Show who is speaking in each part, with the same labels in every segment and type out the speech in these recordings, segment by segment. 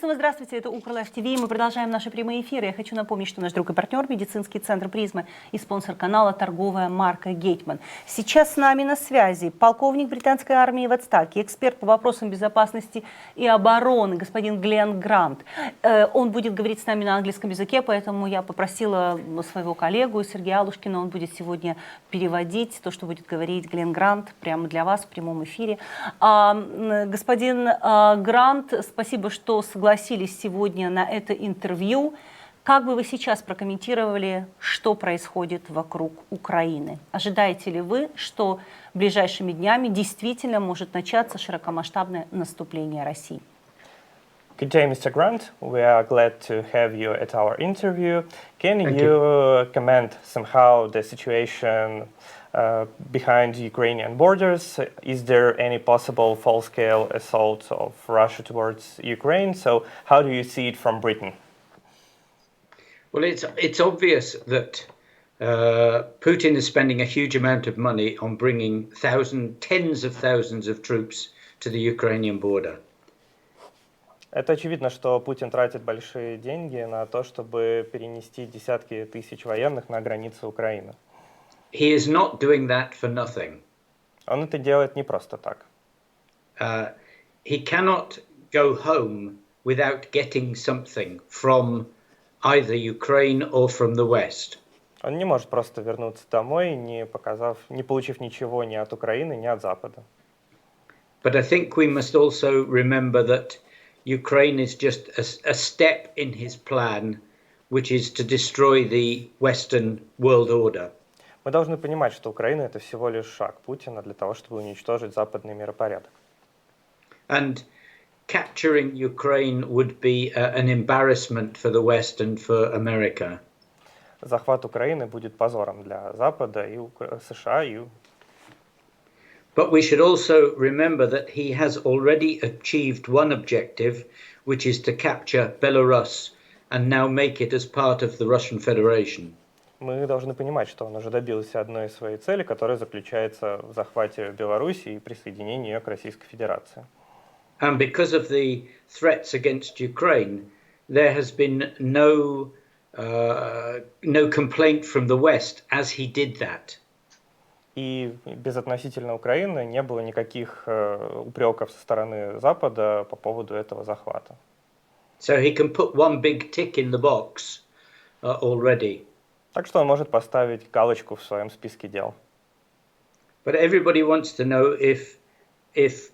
Speaker 1: снова здравствуйте, это Укр ТВ, мы продолжаем наши прямые эфиры. Я хочу напомнить, что наш друг и партнер, медицинский центр «Призма» и спонсор канала торговая марка «Гетман». Сейчас с нами на связи полковник британской армии в отставке, эксперт по вопросам безопасности и обороны, господин Глен Грант. Он будет говорить с нами на английском языке, поэтому я попросила своего коллегу Сергея Алушкина, он будет сегодня переводить то, что будет говорить Глен Грант прямо для вас в прямом эфире. Господин Грант, спасибо, что согласились сегодня на это интервью. Как бы вы сейчас прокомментировали, что происходит вокруг Украины? Ожидаете ли вы, что ближайшими днями действительно может начаться широкомасштабное наступление России?
Speaker 2: Good day, Mr. Grant. We are glad to have you at our interview. Can you comment somehow the situation behind Ukrainian borders? Is there any possible full-scale assault of Russia towards Ukraine? So how do you see it from Britain?
Speaker 3: Well, it's obvious that Putin is spending a huge amount of money on bringing tens of thousands of troops to the Ukrainian border.
Speaker 2: Это очевидно, что Путин тратит большие деньги на то, чтобы перенести десятки тысяч военных на границы Украины.
Speaker 3: He is not doing that for nothing.
Speaker 2: Он это делает не просто так.
Speaker 3: He cannot go home without getting something from either Ukraine or from the West.
Speaker 2: Он не может просто вернуться домой, не получив ничего ни от Украины, ни от Запада.
Speaker 3: But I think we must also remember that Ukraine is just a step in his plan, which is to destroy the Western world order.
Speaker 2: Мы должны понимать, что Украина — это всего лишь шаг Путина для того, чтобы уничтожить западный миропорядок.
Speaker 3: And capturing Ukraine would be an embarrassment for the West and for America.
Speaker 2: Захват Украины будет позором для Запада и США и.
Speaker 3: But we should also remember that he has already achieved one objective, which is to capture Belarus and now make it as part of the Russian Federation.
Speaker 2: Мы должны понимать, что он уже добился одной из своей цели, которая заключается в захвате Беларуси и присоединении ее к Российской Федерации.
Speaker 3: And because of the threats against Ukraine, there has been no complaint from the West as he did that.
Speaker 2: И безотносительно Украины не было никаких упреков со стороны Запада по поводу этого захвата.
Speaker 3: So he can put one big tick in the box already.
Speaker 2: Так что он может поставить галочку в своем списке дел.
Speaker 3: But everybody wants to know if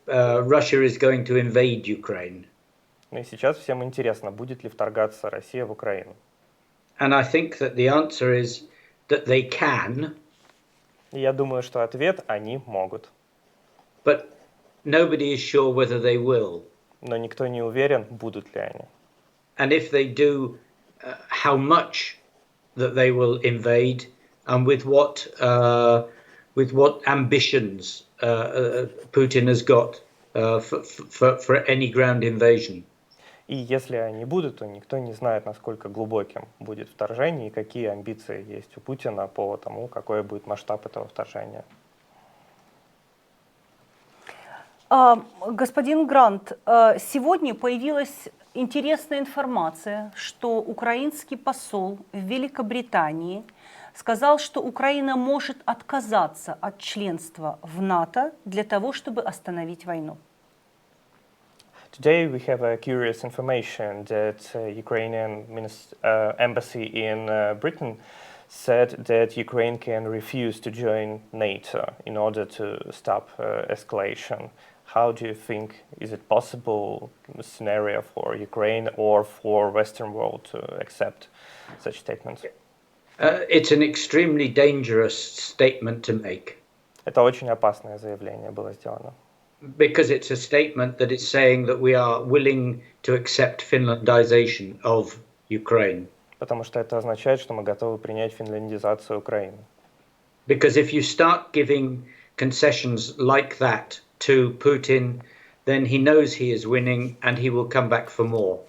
Speaker 3: Russia is going to invade Ukraine.
Speaker 2: И сейчас всем интересно, будет ли вторгаться Россия в Украину.
Speaker 3: And I think that the answer is that they can.
Speaker 2: И я думаю, что ответ — они могут.
Speaker 3: But nobody is sure whether they will.
Speaker 2: Но никто не уверен, будут ли они.
Speaker 3: And if they do, how much that they will invade, and with what ambitions Putin has got for any ground invasion.
Speaker 2: И если они будут, то никто не знает, насколько глубоким будет вторжение и какие амбиции есть у Путина по тому, какой будет масштаб этого вторжения.
Speaker 1: Господин Грант, сегодня появилась интересная информация, что украинский посол в Великобритании сказал, что Украина может отказаться от членства в НАТО для того, чтобы остановить войну.
Speaker 2: Today we have a curious information that Ukrainian embassy in Britain said that Ukraine can refuse to join NATO in order to stop escalation. How do you think, is it possible scenario for Ukraine or for Western world to accept such statements?
Speaker 3: It's an extremely dangerous statement to make.
Speaker 2: Это очень опасное заявление было сделано.
Speaker 3: Because it's a statement that is saying that we are willing to accept Finlandization of Ukraine.
Speaker 2: Потому что это означает, что мы готовы принять финляндизацию Украины.
Speaker 3: Because if you start giving concessions like that to Putin, then he knows he is winning and he will come back for more.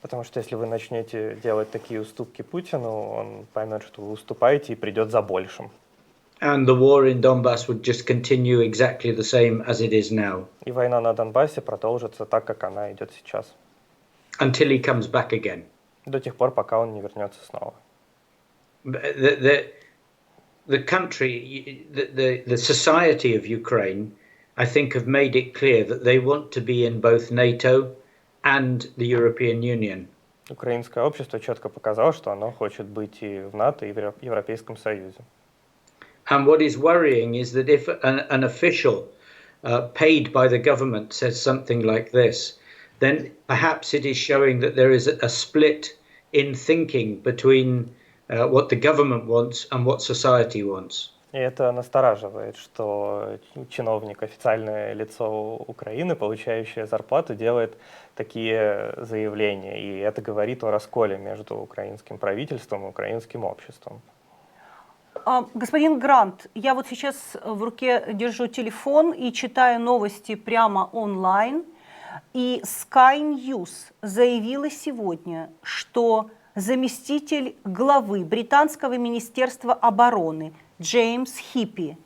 Speaker 2: Потому что если вы начнете делать такие уступки Путину, он поймет, что вы уступаете и придет за большим.
Speaker 3: And the war in Donbass would just continue exactly the same as it is now.
Speaker 2: И война на Донбассе продолжится так, как она идет сейчас.
Speaker 3: until he comes back again.
Speaker 2: До тех пор, пока он не вернется снова.
Speaker 3: The country, the society of Ukraine, I think, have made it clear that they want to be in both NATO and the European Union.
Speaker 2: Украинское общество четко показало, что оно хочет быть и в НАТО, и в Европейском Союзе.
Speaker 3: And what is worrying is that if an official paid by the government says something like this, then perhaps it is showing that there is a split in thinking between what the government wants and what society wants.
Speaker 2: И это настораживает, что чиновник, официальное лицо Украины, получающее зарплату, делает такие заявления. И это говорит о расколе между украинским правительством и украинским обществом.
Speaker 1: Господин Грант, я вот сейчас в руке держу телефон и читаю новости прямо онлайн. И Sky News заявила сегодня, что заместитель главы британского министерства обороны Джеймс Хиппи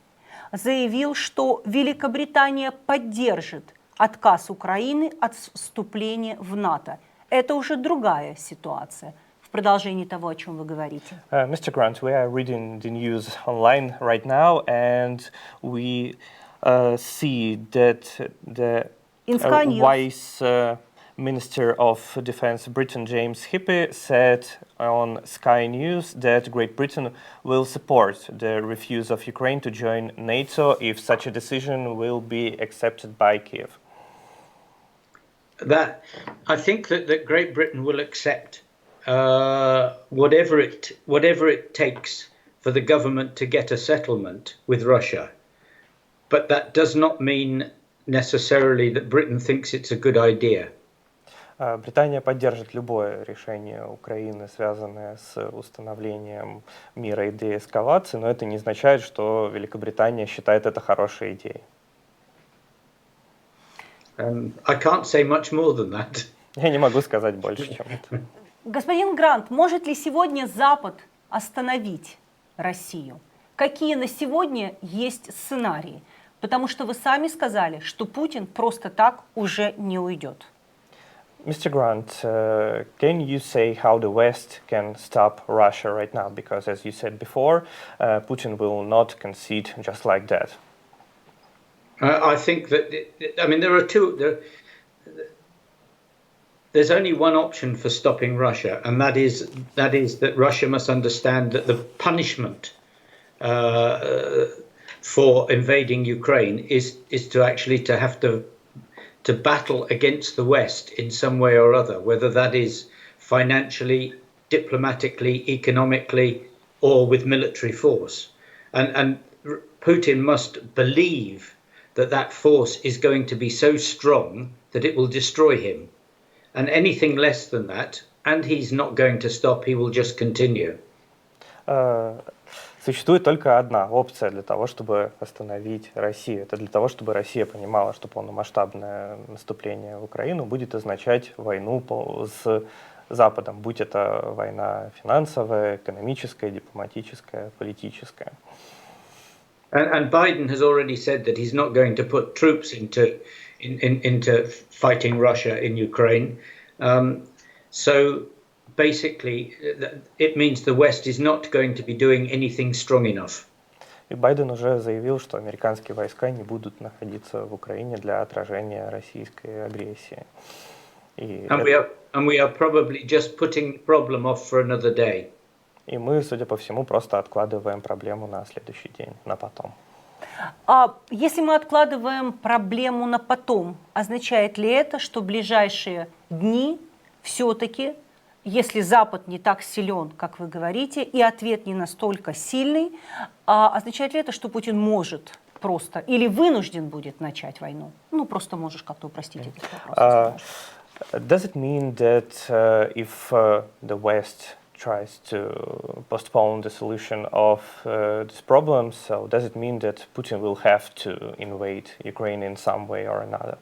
Speaker 1: заявил, что Великобритания поддержит отказ Украины от вступления в НАТО. Это уже другая ситуация. В продолжении того, о чем вы говорите.
Speaker 2: Mr. Grant, we are reading the news online right now, and we see that the Vice Minister of Defense Britain, James Hippi, said on Sky News that Great Britain will support the refuse of Ukraine to join NATO if such a decision will be accepted by Kiev.
Speaker 3: I think that Great Britain will accept whatever it takes for the government to get a settlement with Russia, but that does not mean necessarily that Britain thinks it's a good idea.
Speaker 2: Британия поддержит любое решение Украины, связанное с установлением мира и деэскалации, но это не означает, что Великобритания считает это хорошей идеей.
Speaker 3: I can't say much more than that.
Speaker 2: Я не могу сказать больше, чем это.
Speaker 1: Господин Грант, может ли сегодня Запад остановить Россию? Какие на сегодня есть сценарии? Потому что вы сами сказали, что Путин просто так уже не уйдет.
Speaker 2: Mr. Grant, can you say how the West can stop Russia right now? Because, as you said before, Putin will not concede just like that.
Speaker 3: I think that, there are two. There's only one option for stopping Russia, and that is that Russia must understand that the punishment for invading Ukraine is to actually have to battle against the West in some way or other, whether that is financially, diplomatically, economically, or with military force. And Putin must believe that force is going to be so strong that it will destroy him. And anything less than that, and he's not going to stop, he will just continue.
Speaker 2: Существует только одна опция для того, чтобы остановить Россию. Это для того, чтобы Россия понимала, что полномасштабное наступление в Украину будет означать войну с Западом, будь это война финансовая, экономическая, дипломатическая, политическая.
Speaker 3: And Biden has already said that he's not going to put troops into fighting Russia in Ukraine. So basically, it means the West is not going to be doing anything strong enough.
Speaker 2: И Байден уже заявил, что американские войска не будут находиться в Украине для отражения российской агрессии.
Speaker 3: And we are probably just putting the problem off for another day.
Speaker 2: И мы, судя по всему, просто откладываем проблему на следующий день, на потом.
Speaker 1: Если мы откладываем проблему на потом, означает ли это, что в ближайшие дни все-таки, если Запад не так силен, как вы говорите, и ответ не настолько сильный, означает ли это, что Путин может просто или вынужден будет начать войну? Ну, просто можешь как-то упростить этот вопрос.
Speaker 2: Does it mean that if the West tries to postpone the solution of this problem, so does it mean that Putin will have to invade Ukraine in some way or another?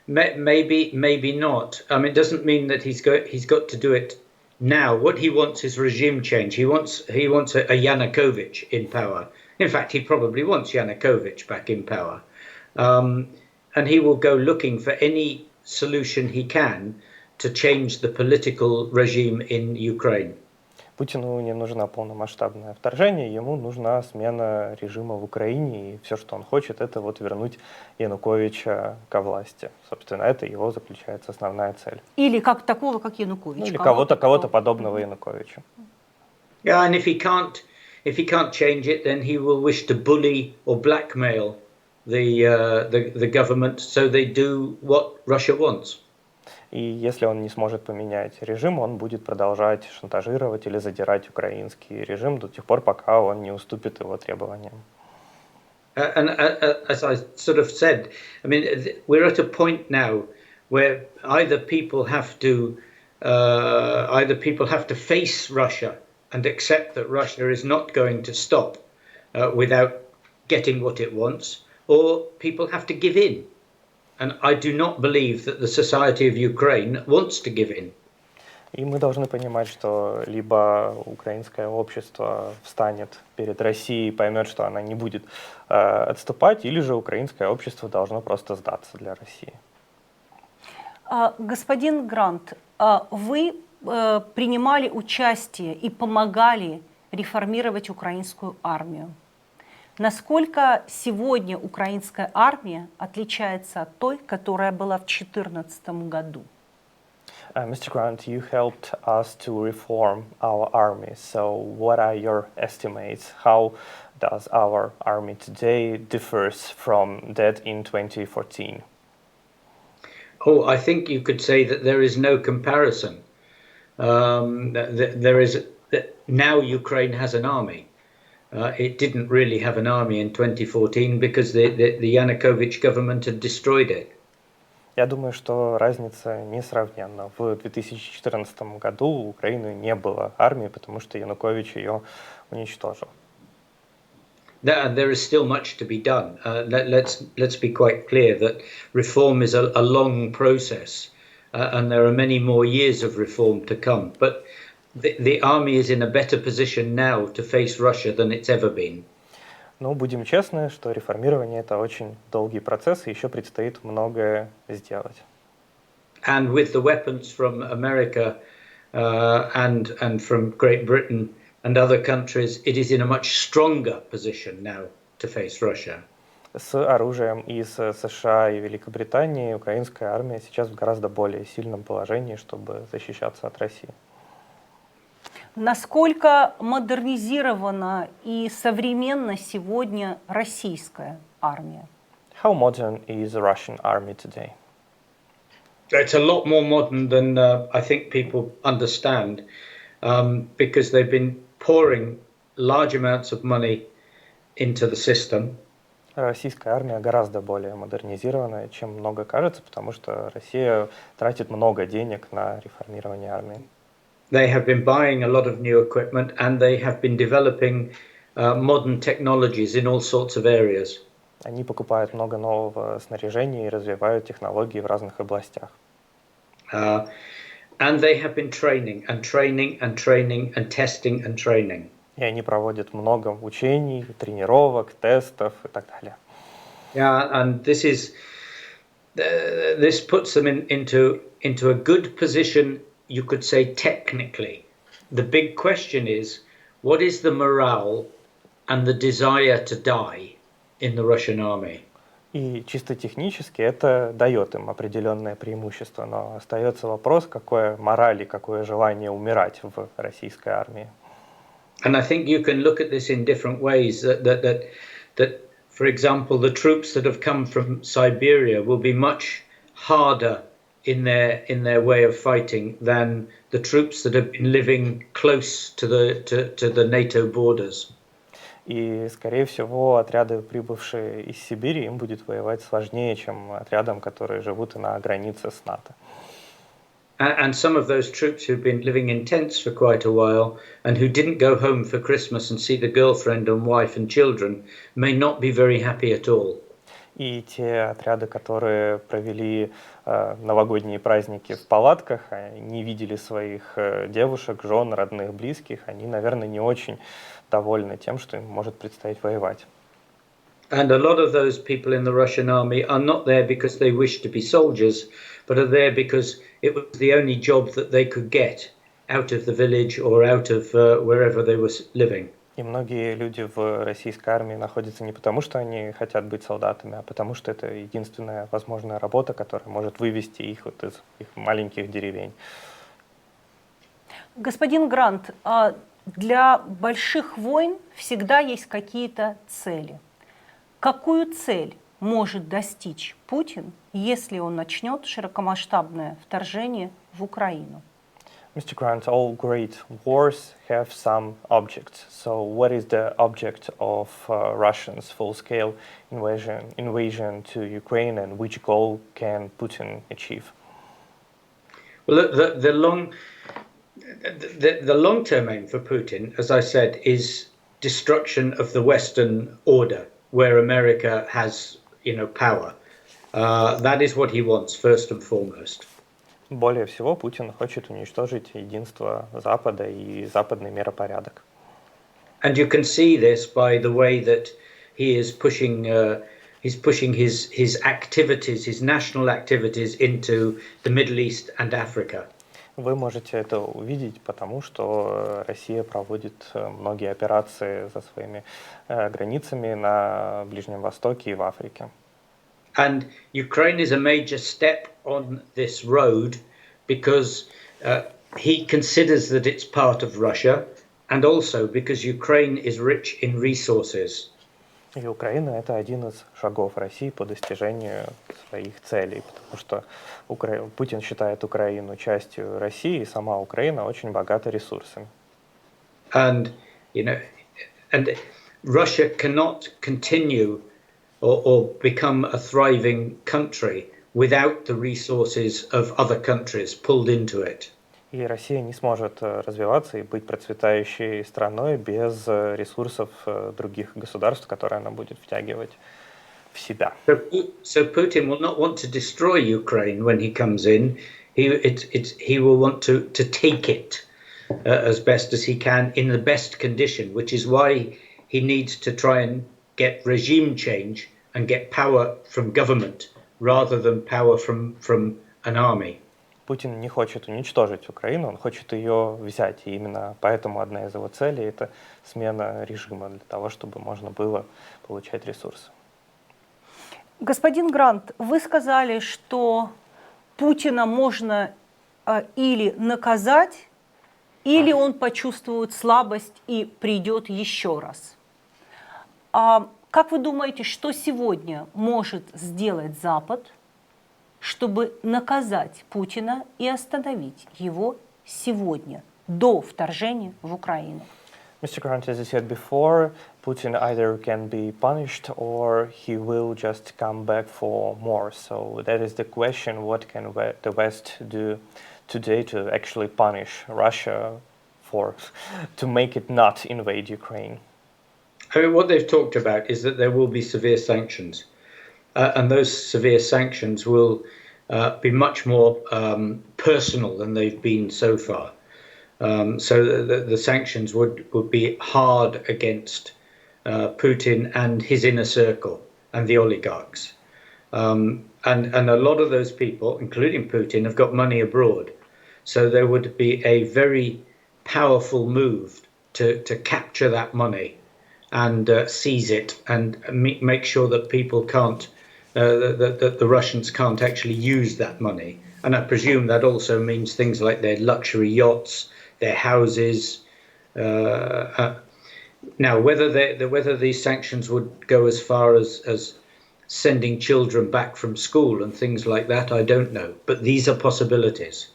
Speaker 3: Maybe not. It doesn't mean that he's got to do it now. What he wants is regime change. He wants a Yanukovych in power. In fact, he probably wants Yanukovych back in power. And he will go looking for any solution he can to change the political regime in Ukraine.
Speaker 2: Путину не нужно полномасштабное вторжение, ему нужна смена режима в Украине, и все, что он хочет, это вот вернуть Януковича ко власти. Собственно, это его заключается основная цель.
Speaker 1: Или как такого, как Янукович.
Speaker 2: Ну, или кого-то подобного Януковичу.
Speaker 3: Yeah, and if he can't change it, then he will wish to bully or blackmail the government so they do what Russia wants.
Speaker 2: И если он не сможет поменять режим, он будет продолжать шантажировать или задирать украинский режим до тех пор, пока он не уступит его требованиям.
Speaker 3: And as I sort of said, I mean, we're at a point now where either people have to face Russia and accept that Russia is not going to stop without getting what it wants, or people have to give in. And I do not believe that the society of Ukraine wants to give in.
Speaker 2: И мы должны понимать, что либо украинское общество встанет перед Россией и поймет, что она не будет отступать, или же украинское общество должно просто сдаться для России.
Speaker 1: Господин Грант, вы принимали участие и помогали реформировать украинскую армию. Насколько сегодня украинская армия отличается от той, которая была в 2014 году?
Speaker 2: Mr. Grant, you helped us to reform our army. So what are your estimates? How does our army today differs from that in 2014?
Speaker 3: Oh, I think you could say that there is no comparison. Now Ukraine has an army. It didn't really have an army in 2014 because the Yanukovych government had destroyed it.
Speaker 2: Я думаю, что разница несравненна. В 2014 году у Украины не было армии, потому что Янукович ее уничтожил.
Speaker 3: There is still much to be done. Let's be quite clear that reform is a long process, and there are many more years of reform to come. But the army is in a better position now to face Russia than it's ever been.
Speaker 2: Но будем честны, что реформирование — это очень долгий процесс, и еще предстоит многое сделать.
Speaker 3: And with the weapons from America and from Great Britain and other countries, it is in a much stronger position now to face Russia.
Speaker 2: С оружием из США и Великобритании украинская армия сейчас в гораздо более сильном положении, чтобы защищаться от России.
Speaker 1: Насколько модернизирована и современна сегодня российская армия?
Speaker 2: How modern is the Russian army today?
Speaker 3: It's a lot more modern than I think people understand, because they've been pouring large amounts of money into the system.
Speaker 2: Российская армия гораздо более модернизированная, чем много кажется, потому что Россия тратит много денег на реформирование армии.
Speaker 3: They have been buying a lot of new equipment and they have been developing modern technologies in all sorts of areas.
Speaker 2: Они покупают много нового снаряжения и развивают технологии в разных областях.
Speaker 3: And they have been training and training and training and testing and training.
Speaker 2: И они проводят много учений, тренировок, тестов и так далее.
Speaker 3: Yeah, and this puts them into a good position, you could say, technically. The big question is, what is the morale and the desire to die in the Russian army?
Speaker 2: И чисто технически это дает им определенное преимущество, но остается вопрос, какое мораль и какое желание умирать в российской армии.
Speaker 3: And I think you can look at this in different ways. That, for example, the troops that have come from Siberia will be much harder in their way of fighting than the troops that have been living close to the NATO borders.
Speaker 2: И, скорее всего, отряды, прибывшие из Сибири, им будет воевать сложнее, чем отрядам, которые живут на границе с НАТО.
Speaker 3: And some of those troops who've been living in tents for quite a while and who didn't go home for Christmas and see the girlfriend and wife and children may not be very happy at all.
Speaker 2: И те отряды, которые провели новогодние праздники в палатках, не видели своих девушек, жен, родных, близких, они, наверное, не очень довольны тем, что им может предстоять воевать.
Speaker 3: And a lot of those people in the Russian army are not there because they wish to be soldiers, but are there because it was the only job that they could get out of the village or out of wherever they were living.
Speaker 2: И многие люди в российской армии находятся не потому, что они хотят быть солдатами, а потому что это единственная возможная работа, которая может вывести их вот из их маленьких деревень.
Speaker 1: Господин Грант, для больших войн всегда есть какие-то цели. Какую цель может достичь Путин, если он начнет широкомасштабное вторжение в Украину?
Speaker 2: Mr. Grant, all great wars have some objects. So what is the object of Russia's full-scale invasion to Ukraine, and which goal can Putin achieve?
Speaker 3: Well, the long-term aim for Putin, as I said, is destruction of the Western order, where America has, power. That is what he wants first and foremost.
Speaker 2: Более всего, Путин хочет уничтожить единство Запада и западный миропорядок.
Speaker 3: And you can see this by the way that he is pushing his activities, his national activities, into the Middle East and Africa.
Speaker 2: Вы можете это увидеть, потому что Россия проводит многие операции за своими границами на Ближнем Востоке и в Африке.
Speaker 3: And Ukraine is a major step on this road because he considers that it's part of Russia, and also because Ukraine is rich in resources.
Speaker 2: И Украина — это один из шагов России по достижению своих целей, потому что Путин считает Украину частью России, и сама Украина очень богата ресурсами.
Speaker 3: And Russia cannot continue or become a thriving country without the resources of other countries pulled into it.
Speaker 2: И Россия не сможет развиваться и быть процветающей страной без ресурсов других государств, которые она будет втягивать в себя.
Speaker 3: So Putin will not want to destroy Ukraine when he comes in. He will want to take it as best as he can in the best condition, which is why he needs to try and get regime change and get power from government rather than power from an army.
Speaker 2: Путин не хочет уничтожить Украину, он хочет ее взять. И именно поэтому одна из его целей — это смена режима для того, чтобы можно было получать ресурсы.
Speaker 1: Господин Грант, вы сказали, что Путина можно или наказать, или он почувствует слабость и придет еще раз. Как вы думаете, что сегодня может сделать Запад, чтобы наказать Путина и остановить его сегодня, до вторжения в Украину?
Speaker 2: Mr. Grant, as I said before, Putin either can be punished or he will just come back for more. So that is the question: what can the West do today to actually punish Russia to make it not invade Ukraine?
Speaker 3: I mean, what they've talked about is that there will be severe sanctions, and those severe sanctions will be much more personal than they've been so far. So the sanctions would be hard against Putin and his inner circle and the oligarchs. And a lot of those people, including Putin, have got money abroad. So there would be a very powerful move to capture that money and seize it and make sure that people can't, that the Russians can't actually use that money. And I presume that also means things like their luxury yachts, their houses. Now, whether these sanctions would go as far as sending children back from school and things like that, I don't know. But these are possibilities.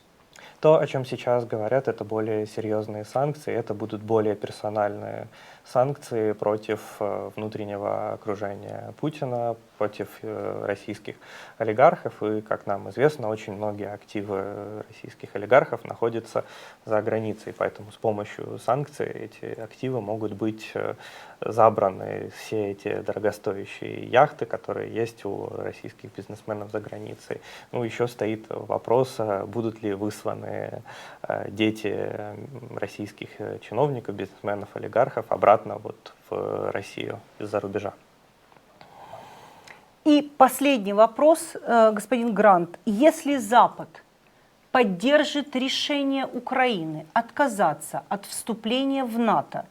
Speaker 2: То, о чем сейчас говорят, это более серьезные санкции, это будут более персональные санкции против внутреннего окружения Путина, против российских олигархов. И, как нам известно, очень многие активы российских олигархов находятся за границей. Поэтому с помощью санкций эти активы могут быть забраны, все эти дорогостоящие яхты, которые есть у российских бизнесменов за границей. Ну, еще стоит вопрос, будут ли высланы дети российских чиновников, бизнесменов, олигархов обратно вот в Россию из-за рубежа.
Speaker 1: И последний вопрос, господин Грант. Если Запад поддержит решение Украины отказаться от вступления в НАТО,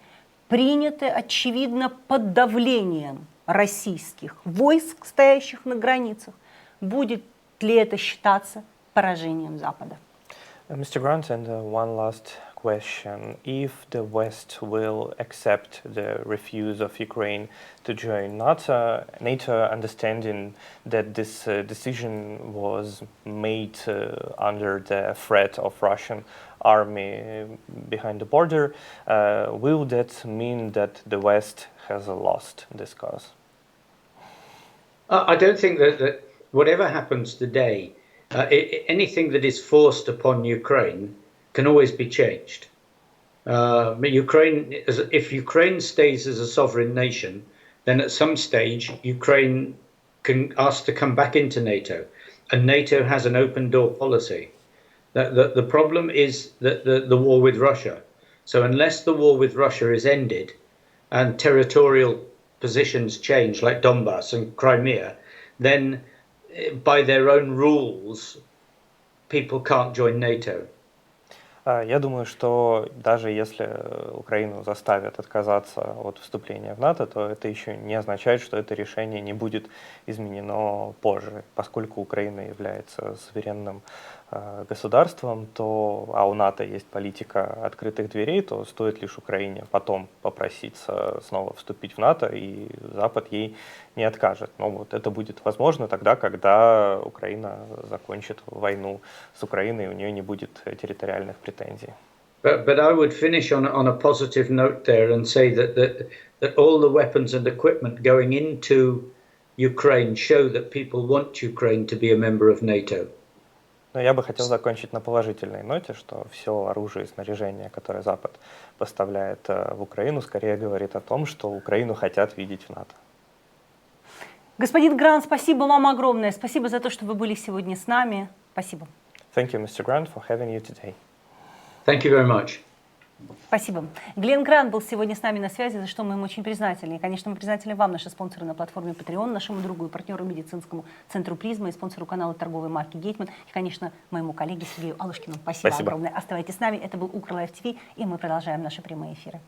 Speaker 1: принятое, очевидно, под давлением российских войск, стоящих на границах, будет ли это считаться поражением Запада?
Speaker 2: Mr. Grant, and one last question. If the West will accept the refuse of Ukraine to join NATO, understanding that this decision was made under the threat of Russian army behind the border, will that mean that the West has lost this cause?
Speaker 3: I don't think that whatever happens today, anything that is forced upon Ukraine can always be changed. If Ukraine stays as a sovereign nation, then at some stage Ukraine can ask to come back into NATO, and NATO has an open door policy. The problem is that the war with Russia. So unless the war with Russia is ended and territorial positions change, like Donbass and Crimea, then by their own rules, people can't join NATO.
Speaker 2: Я думаю, что даже если Украину заставят отказаться от вступления в НАТО, то это еще не означает, что это решение не будет изменено позже. Поскольку Украина является суверенным государством, а у НАТО есть политика открытых дверей, то стоит лишь Украине потом попроситься снова вступить в НАТО, и Запад ей не откажет. Но вот это будет возможно тогда, когда Украина закончит войну с Украиной, и у нее не будет территориальных претензий.
Speaker 3: But I would finish on a positive note there and say that all the weapons and equipment going into Ukraine show that people want Ukraine to be a member of NATO.
Speaker 2: Но я бы хотел закончить на положительной ноте, что все оружие и снаряжение, которое Запад поставляет в Украину, скорее говорит о том, что Украину хотят видеть в НАТО.
Speaker 1: Господин Грант, спасибо вам огромное. Спасибо за то, что вы были сегодня с нами. Спасибо.
Speaker 2: Thank you, Mr. Grant, for having you today.
Speaker 3: Thank you very much.
Speaker 1: Спасибо. Глен Грант был сегодня с нами на связи, за что мы ему очень признательны. И, конечно, мы признательны вам, наши спонсоры на платформе Patreon, нашему другу и партнеру медицинскому центру «Призма» и спонсору канала торговой марки «Гейтман», и, конечно, моему коллеге Сергею Алушкину. Спасибо огромное. Оставайтесь с нами. Это был Укр Лайв ТВ, и мы продолжаем наши прямые эфиры.